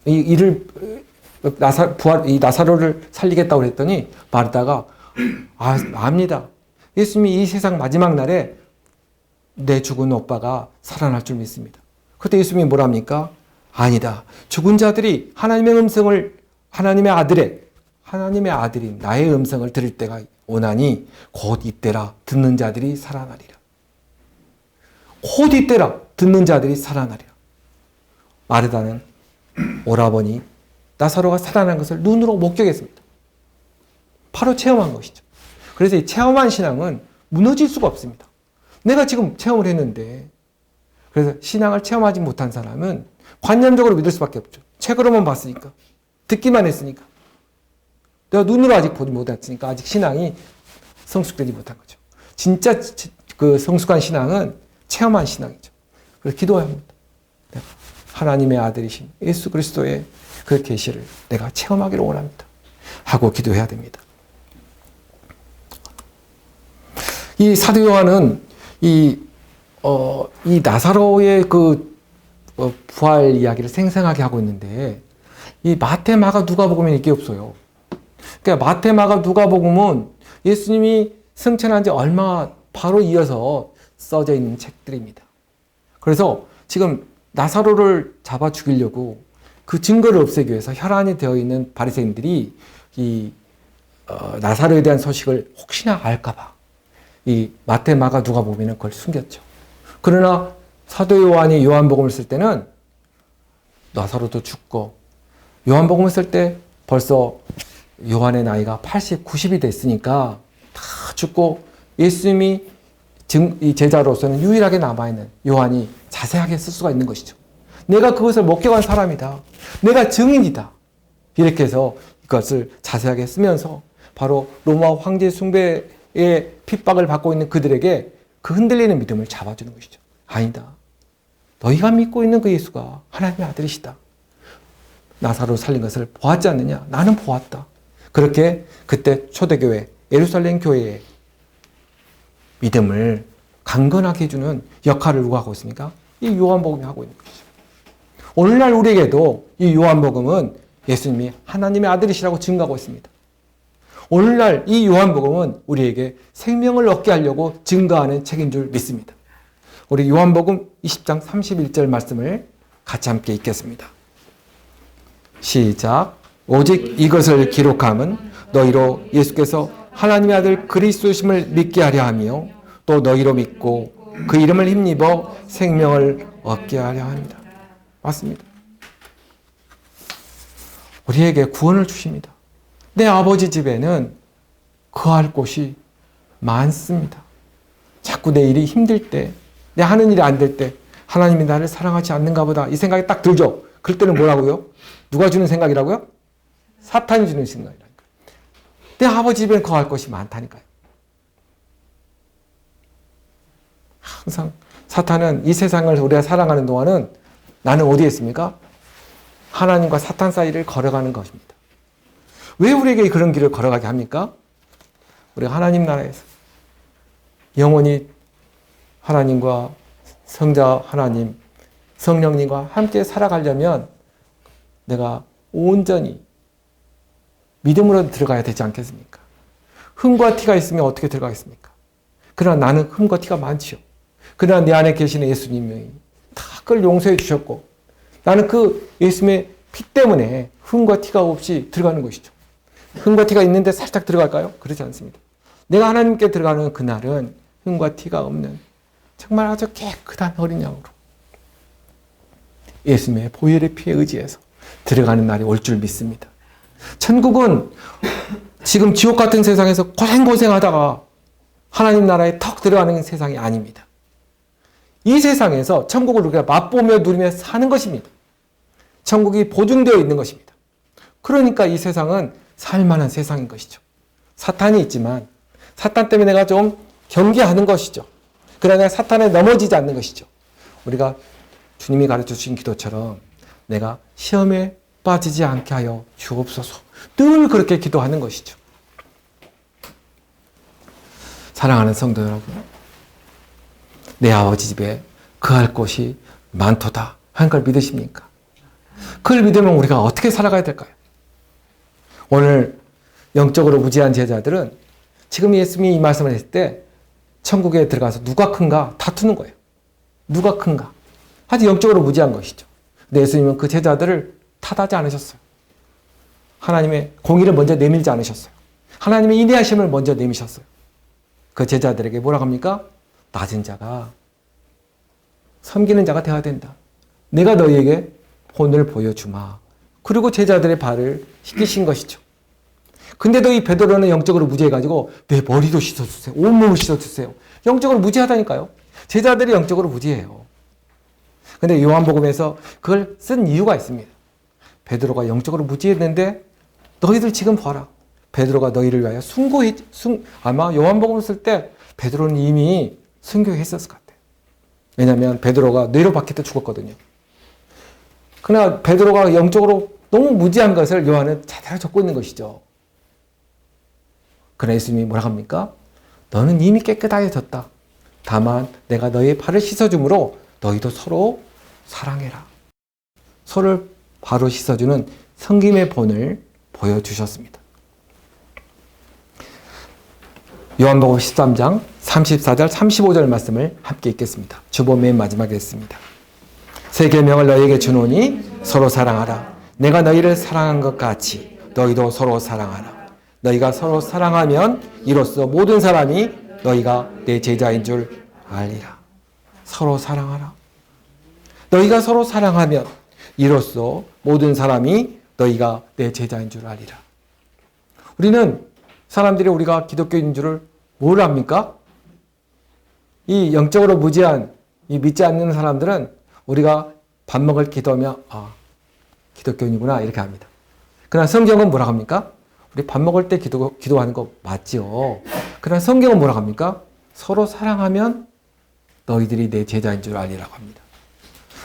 이 나사로를 살리겠다고 그랬더니 마르다가 압니다. 예수님이 이 세상 마지막 날에 내 죽은 오빠가 살아날 줄 믿습니다. 그때 예수님이 뭐랍니까? 아니다. 죽은 자들이 하나님의 음성을, 하나님의 아들인 나의 음성을 들을 때가 오나니 곧 이때라 듣는 자들이 살아나리라. 곧 이때라 듣는 자들이 살아나리라. 마르다는 오라버니 나사로가 살아난 것을 눈으로 목격했습니다. 바로 체험한 것이죠. 그래서 이 체험한 신앙은 무너질 수가 없습니다. 내가 지금 체험을 했는데, 그래서 신앙을 체험하지 못한 사람은 관념적으로 믿을 수밖에 없죠. 책으로만 봤으니까, 듣기만 했으니까, 내가 눈으로 아직 보지 못했으니까 아직 신앙이 성숙되지 못한 거죠. 진짜 그 성숙한 신앙은 체험한 신앙이죠. 그래서 기도해야 합니다. 하나님의 아들이신 예수 그리스도의 그 계시를 내가 체험하기를 원합니다. 하고 기도해야 됩니다. 이 사도 요한은 이 나사로의 그 부활 이야기를 생생하게 하고 있는데, 이 마태, 마가, 누가복음에는 이게 없어요. 그러니까 마태, 마가, 누가복음은 예수님이 승천한 지 얼마 바로 이어서 써져 있는 책들입니다. 그래서 지금 나사로를 잡아 죽이려고 그 증거를 없애기 위해서 혈안이 되어 있는 바리새인들이 이 나사로에 대한 소식을 혹시나 알까봐 이 마태, 마가, 누가복음에는 그걸 숨겼죠. 그러나 사도 요한이 요한복음을 쓸 때는 나사로도 죽고, 요한복음을 쓸 때 벌써 요한의 나이가 80, 90이 됐으니까 다 죽고 예수님이 이 제자로서는 유일하게 남아있는 요한이 자세하게 쓸 수가 있는 것이죠. 내가 그것을 목격한 사람이다. 내가 증인이다. 이렇게 해서 이것을 자세하게 쓰면서 바로 로마 황제 숭배의 핍박을 받고 있는 그들에게 그 흔들리는 믿음을 잡아주는 것이죠. 아니다. 너희가 믿고 있는 그 예수가 하나님의 아들이시다. 나사로 살린 것을 보았지 않느냐? 나는 보았다. 그렇게 그때 초대교회, 예루살렘 교회의 믿음을 강건하게 해주는 역할을 누가 하고 있습니까? 이 요한복음이 하고 있는 것이죠. 오늘날 우리에게도 이 요한복음은 예수님이 하나님의 아들이시라고 증거하고 있습니다. 오늘날 이 요한복음은 우리에게 생명을 얻게 하려고 증거하는 책인 줄 믿습니다. 우리 요한복음 20장 31절 말씀을 같이 함께 읽겠습니다. 시작. 오직 이것을 기록함은 너희로 예수께서 하나님의 아들 그리스도심을 믿게 하려 하며 또 너희로 믿고 그 이름을 힘입어 생명을 얻게 하려 합니다. 맞습니다. 우리에게 구원을 주십니다. 내 아버지 집에는 거할 곳이 많습니다. 자꾸 내 일이 힘들 때, 내 하는 일이 안 될 때 하나님이 나를 사랑하지 않는가 보다 이 생각이 딱 들죠. 그럴 때는 뭐라고요? 누가 주는 생각이라고요? 사탄이 주는 생각이라니까요. 내 아버지 집에는 거할 곳이 많다니까요. 항상 사탄은 이 세상을 우리가 살아가는 동안은 나는 어디에 있습니까? 하나님과 사탄 사이를 걸어가는 것입니다. 왜 우리에게 그런 길을 걸어가게 합니까? 우리가 하나님 나라에서 영원히 하나님과 성자 하나님, 성령님과 함께 살아가려면 내가 온전히 믿음으로 들어가야 되지 않겠습니까? 흠과 티가 있으면 어떻게 들어가겠습니까? 그러나 나는 흠과 티가 많지요. 그러나 내 안에 계시는 예수님이 다 그걸 용서해 주셨고 나는 그 예수님의 피 때문에 흠과 티가 없이 들어가는 것이죠. 흠과 티가 있는데 살짝 들어갈까요? 그렇지 않습니다. 내가 하나님께 들어가는 그날은 흠과 티가 없는 정말 아주 깨끗한 어린 양으로 예수님의 보혈의 피에 의지해서 들어가는 날이 올 줄 믿습니다. 천국은 지금 지옥 같은 세상에서 고생하다가 하나님 나라에 턱 들어가는 세상이 아닙니다. 이 세상에서 천국을 우리가 맛보며 누리며 사는 것입니다. 천국이 보증되어 있는 것입니다. 그러니까 이 세상은 살만한 세상인 것이죠. 사탄이 있지만 사탄 때문에 내가 좀 경계하는 것이죠. 그러나 사탄에 넘어지지 않는 것이죠. 우리가 주님이 가르쳐 주신 기도처럼 내가 시험에 빠지지 않게 하여 주옵소서. 늘 그렇게 기도하는 것이죠. 사랑하는 성도 여러분, 내 아버지 집에 거할 곳이 많도다 하는 걸 믿으십니까? 그걸 믿으면 우리가 어떻게 살아가야 될까요? 오늘 영적으로 무지한 제자들은 지금 예수님이 이 말씀을 했을 때 천국에 들어가서 누가 큰가 다투는 거예요. 누가 큰가. 아주 영적으로 무지한 것이죠. 근데 예수님은 그 제자들을 탓하지 않으셨어요. 하나님의 공의를 먼저 내밀지 않으셨어요. 하나님의 인내하심을 먼저 내미셨어요. 그 제자들에게 뭐라고 합니까? 낮은 자가 섬기는 자가 되어야 된다. 내가 너희에게 본을 보여주마. 그리고 제자들의 발을 씻기신 것이죠. 근데도 이 베드로는 영적으로 무지해가지고 내 머리도 씻어주세요. 온몸을 씻어주세요. 영적으로 무지하다니까요. 제자들이 영적으로 무지해요. 근데 요한복음에서 그걸 쓴 이유가 있습니다. 베드로가 영적으로 무지했는데 너희들 지금 봐라. 베드로가 너희를 위하여 아마 요한복음을 쓸 때 베드로는 이미 순교했었을 것 같아요. 왜냐하면 베드로가 뇌로 박혀 죽었거든요. 그러나 베드로가 영적으로 너무 무지한 것을 요한은 제대로 적고 있는 것이죠. 그러나 예수님이 뭐라고 합니까? 너는 이미 깨끗하여졌다. 다만 내가 너의 발을 씻어줌으로 너희도 서로 사랑해라. 서로를 바로 씻어주는 섬김의 본을 보여주셨습니다. 요한복음 13장 34절 35절 말씀을 함께 읽겠습니다. 주보 맨 마지막에 있습니다. 새 계명을 너희에게 주노니 서로 사랑하라. 내가 너희를 사랑한 것 같이 너희도 서로 사랑하라. 너희가 서로 사랑하면 이로써 모든 사람이 너희가 내 제자인 줄 알리라. 서로 사랑하라. 너희가 서로 사랑하면 이로써 모든 사람이 너희가 내 제자인 줄 알리라. 우리는 사람들이 우리가 기독교인 줄을 뭘 압니까? 이 영적으로 무지한 이 믿지 않는 사람들은 우리가 밥 먹을 기도하면 기독교인이구나 이렇게 합니다. 그러나 성경은 뭐라고 합니까? 우리 밥 먹을 때 기도하는 거 맞지요. 그러나 성경은 뭐라고 합니까? 서로 사랑하면 너희들이 내 제자인 줄 알리라고 합니다.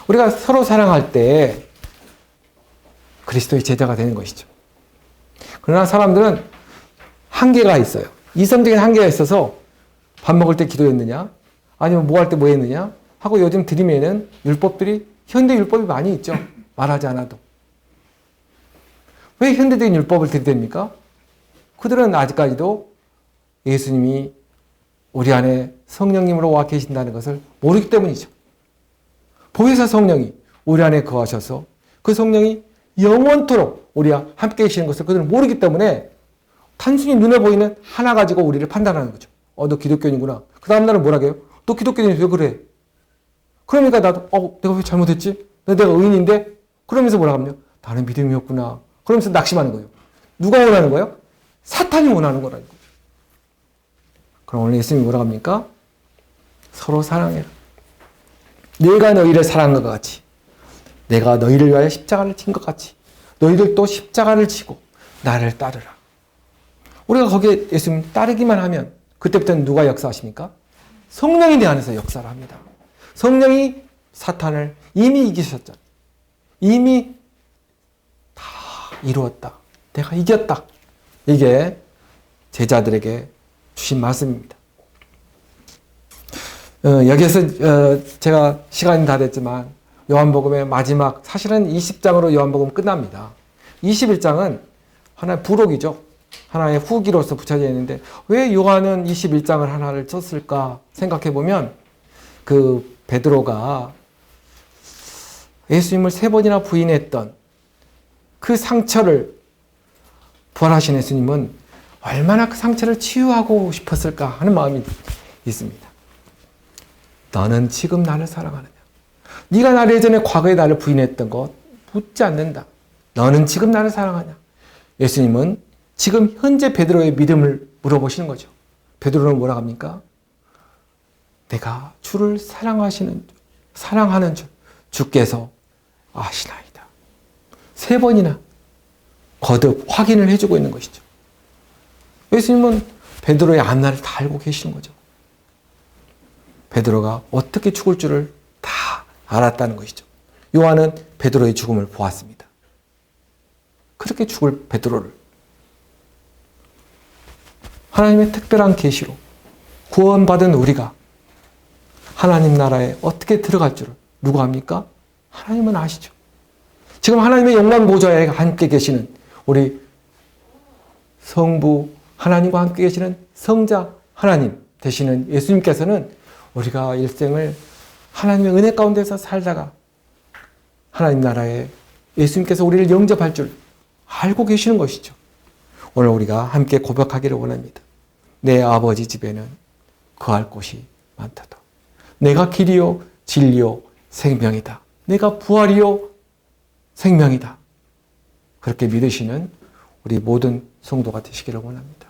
우리가 서로 사랑할 때 그리스도의 제자가 되는 것이죠. 그러나 사람들은 한계가 있어요. 이성적인 한계가 있어서 밥 먹을 때 기도했느냐? 아니면 뭐 할 때 뭐 했느냐? 하고 요즘 들이면은 율법들이 현대 율법이 많이 있죠. 말하지 않아도. 왜 현대적인 율법을 들이댑니까? 그들은 아직까지도 예수님이 우리 안에 성령님으로 와 계신다는 것을 모르기 때문이죠. 보혜사 성령이 우리 안에 거하셔서 그 성령이 영원토록 우리와 함께 계시는 것을 그들은 모르기 때문에 단순히 눈에 보이는 하나 가지고 우리를 판단하는 거죠. 너 기독교인이구나. 그 다음 날은 뭐라고 해요? 너 기독교인이 왜 그래? 그러니까 나도 내가 왜 잘못했지? 내가 의인인데? 그러면서 뭐라고 하면 나는 믿음이 없구나. 그러면서 낙심하는 거예요. 누가 원하는 거예요? 사탄이 원하는 거라는 거예요. 그럼 오늘 예수님이 뭐라고 합니까? 서로 사랑해라. 내가 너희를 사랑한 것 같이 내가 너희를 위하여 십자가를 진 것 같이 너희들도 십자가를 지고 나를 따르라. 우리가 거기에 예수님 따르기만 하면 그때부터는 누가 역사하십니까? 성령이 내 안에서 역사를 합니다. 성령이 사탄을 이미 이기셨잖아요. 이미 다 이루었다. 내가 이겼다. 이게 제자들에게 주신 말씀입니다. 여기에서 제가 시간이 다 됐지만 요한복음의 마지막 사실은 20장으로 요한복음 끝납니다. 21장은 하나의 부록이죠. 하나의 후기로서 붙여져 있는데 왜 요한은 21장을 하나를 썼을까 생각해보면 그 베드로가 예수님을 3번이나 부인했던 그 상처를 부활하신 예수님은 얼마나 그 상처를 치유하고 싶었을까 하는 마음이 있습니다. 너는 지금 나를 사랑하느냐? 네가 나를 예전에 과거에 나를 부인했던 것 묻지 않는다. 너는 지금 나를 사랑하냐? 예수님은 지금 현재 베드로의 믿음을 물어보시는 거죠. 베드로는 뭐라고 합니까? 내가 주를 사랑하는 줄 주께서 아시나이다. 3번이나 거듭 확인을 해주고 있는 것이죠. 예수님은 베드로의 앞날을 다 알고 계시는 거죠. 베드로가 어떻게 죽을 줄을 다 알았다는 것이죠. 요한은 베드로의 죽음을 보았습니다. 그렇게 죽을 베드로를 하나님의 특별한 계시로 구원받은 우리가 하나님 나라에 어떻게 들어갈 줄을 누가 합니까? 하나님은 아시죠. 지금 하나님의 영광 보좌에 함께 계시는 우리 성부 하나님과 함께 계시는 성자 하나님, 되시는 예수님께서는 우리가 일생을 하나님의 은혜 가운데서 살다가 하나님 나라에 예수님께서 우리를 영접할 줄 알고 계시는 것이죠. 오늘 우리가 함께 고백하기를 원합니다. 내 아버지 집에는 거할 곳이 많도다. 내가 길이요 진리요 생명이다. 내가 부활이요 생명이다. 그렇게 믿으시는 우리 모든 성도가 되시기를 원합니다.